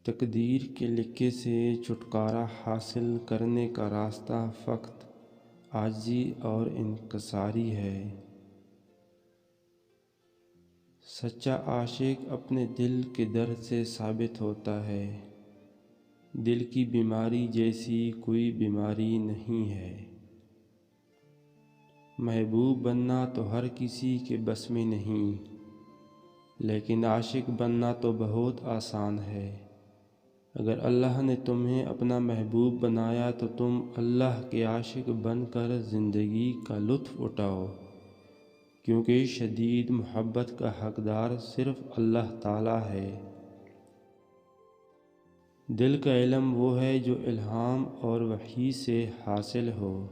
تقدیر کے لکھے سے چھٹکارا حاصل کرنے کا راستہ فقط عاجزی اور انکساری ہے۔ سچا عاشق اپنے دل کے درد سے ثابت ہوتا ہے۔ دل کی بیماری جیسی کوئی بیماری نہیں ہے۔ محبوب بننا تو ہر کسی کے بس میں نہیں، لیکن عاشق بننا تو بہت آسان ہے۔ اگر اللہ نے تمہیں اپنا محبوب بنایا تو تم اللہ کے عاشق بن کر زندگی کا لطف اٹھاؤ، کیونکہ شدید محبت کا حقدار صرف اللہ تعالی ہے۔ دل کا علم وہ ہے جو الہام اور وحی سے حاصل ہو۔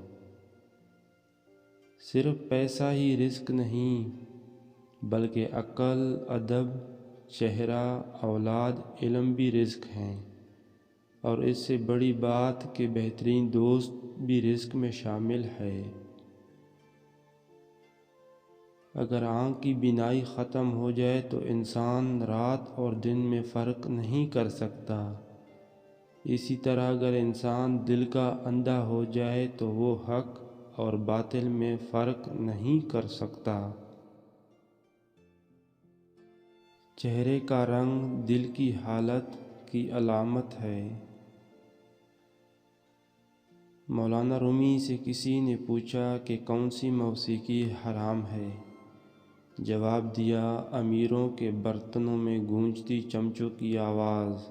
صرف پیسہ ہی رزق نہیں، بلکہ عقل، ادب، چہرہ، اولاد، علم بھی رزق ہیں، اور اس سے بڑی بات کہ بہترین دوست بھی رزق میں شامل ہے۔ اگر آنکھ کی بینائی ختم ہو جائے تو انسان رات اور دن میں فرق نہیں کر سکتا۔ اسی طرح اگر انسان دل کا اندھا ہو جائے تو وہ حق اور باطل میں فرق نہیں کر سکتا۔ چہرے کا رنگ دل کی حالت کی علامت ہے۔ مولانا رومی سے کسی نے پوچھا کہ کون سی موسیقی حرام ہے؟ جواب دیا، امیروں کے برتنوں میں گونجتی چمچوں کی آواز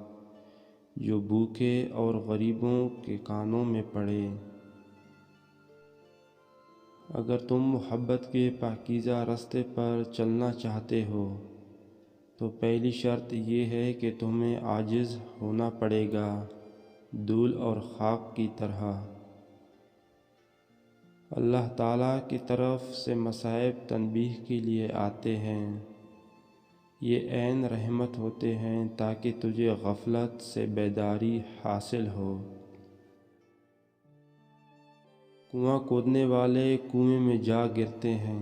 جو بھوکے اور غریبوں کے کانوں میں پڑے۔ اگر تم محبت کے پاکیزہ راستے پر چلنا چاہتے ہو تو پہلی شرط یہ ہے کہ تمہیں عاجز ہونا پڑے گا، دھول اور خاک کی طرح۔ اللہ تعالیٰ کی طرف سے مصائب تنبیہ کے لیے آتے ہیں۔ یہ عین رحمت ہوتے ہیں تاکہ تجھے غفلت سے بیداری حاصل ہو۔ کنواں کھودنے والے کنویں میں جا گرتے ہیں۔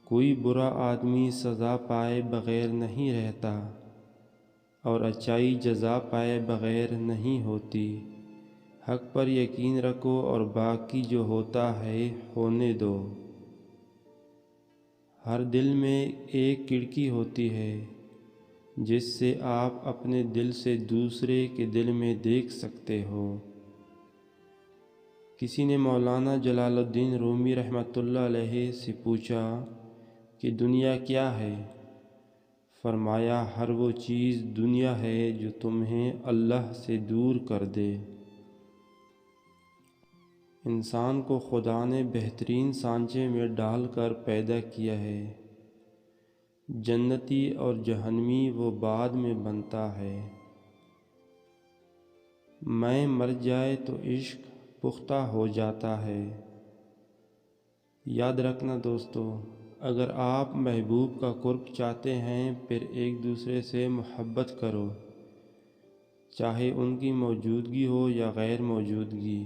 کوئی برا آدمی سزا پائے بغیر نہیں رہتا، اور اچائی جزا پائے بغیر نہیں ہوتی۔ حق پر یقین رکھو اور باقی جو ہوتا ہے ہونے دو۔ ہر دل میں ایک کھڑکی ہوتی ہے جس سے آپ اپنے دل سے دوسرے کے دل میں دیکھ سکتے ہو۔ کسی نے مولانا جلال الدین رومی رحمۃ اللہ علیہ سے پوچھا کہ دنیا کیا ہے؟ فرمایا، ہر وہ چیز دنیا ہے جو تمہیں اللہ سے دور کر دے۔ انسان کو خدا نے بہترین سانچے میں ڈال کر پیدا کیا ہے۔ جنتی اور جہنمی وہ بعد میں بنتا ہے۔ میں مر جائے تو عشق پختہ ہو جاتا ہے۔ یاد رکھنا دوستو، اگر آپ محبوب کا قرب چاہتے ہیں پھر ایک دوسرے سے محبت کرو، چاہے ان کی موجودگی ہو یا غیر موجودگی،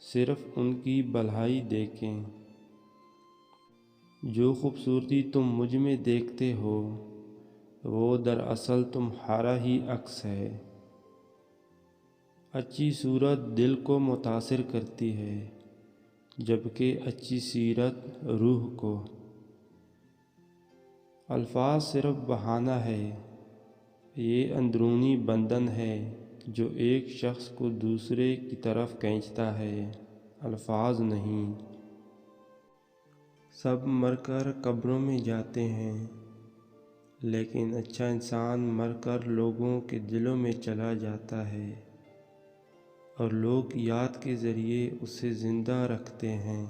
صرف ان کی بھلائی دیکھیں۔ جو خوبصورتی تم مجھ میں دیکھتے ہو وہ دراصل تمہارا ہی عکس ہے۔ اچھی صورت دل کو متاثر کرتی ہے، جبکہ اچھی سیرت روح کو۔ الفاظ صرف بہانہ ہے، یہ اندرونی بندھن ہے جو ایک شخص کو دوسرے کی طرف کھینچتا ہے، الفاظ نہیں۔ سب مر کر قبروں میں جاتے ہیں، لیکن اچھا انسان مر کر لوگوں کے دلوں میں چلا جاتا ہے، اور لوگ یاد کے ذریعے اسے زندہ رکھتے ہیں۔